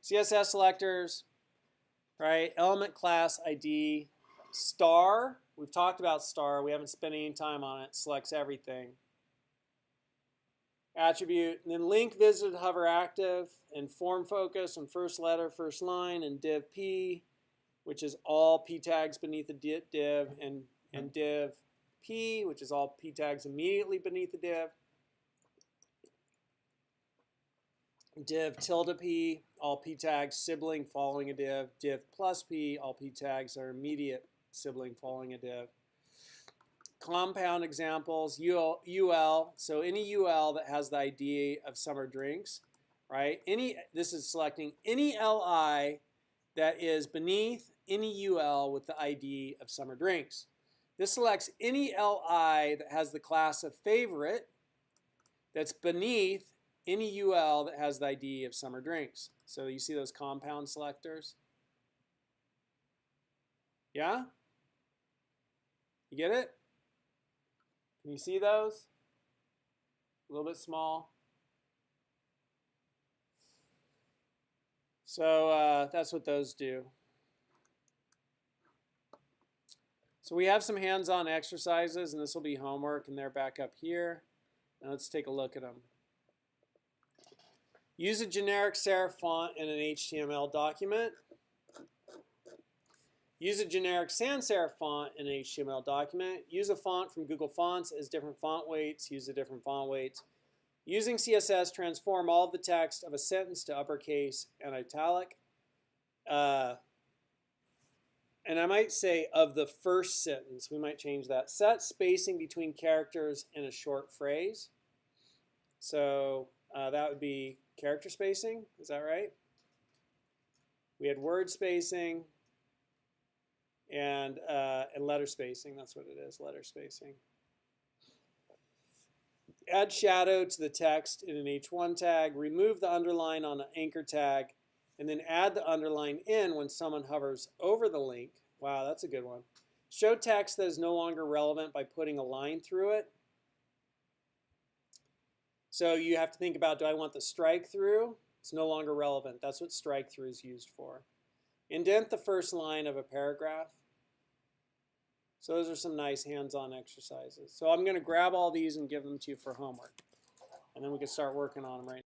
CSS selectors, right? Element class ID, star. We've talked about star. We haven't spent any time on it. Selects everything. Attribute, and then link visited hover active, and form focus on first letter, first line, and div p, which is all p tags beneath the div, and div p, which is all p tags immediately beneath the div. Div tilde p, all p tags sibling following a div. Div plus p, all p tags are immediate sibling following a div. Compound examples, UL, so any UL that has the ID of summer drinks, right? This is selecting any LI that is beneath any UL with the ID of summer drinks. This selects any LI that has the class of favorite that's beneath any UL that has the ID of summer drinks. So you see those compound selectors? Yeah? You get it? Can you see those? A little bit small. So that's what those do. So we have some hands-on exercises, and this will be homework, and they're back up here. Now let's take a look at them. Use a generic serif font in an HTML document. Use a generic sans serif font in an HTML document. Use a font from Google Fonts as different font weights. Use the different font weights. Using CSS, transform all of the text of a sentence to uppercase and italic. And I might say of the first sentence, we might change that. Set spacing between characters in a short phrase. So that would be character spacing. Is that right? We had word spacing. And letter spacing, that's what it is, letter spacing. Add shadow to the text in an H1 tag, remove the underline on an anchor tag, and then add the underline in when someone hovers over the link. Wow, that's a good one. Show text that is no longer relevant by putting a line through it. So you have to think about, do I want the strike through? It's no longer relevant. That's what strike through is used for. Indent the first line of a paragraph. So those are some nice hands-on exercises. So I'm going to grab all these and give them to you for homework. And then we can start working on them right now.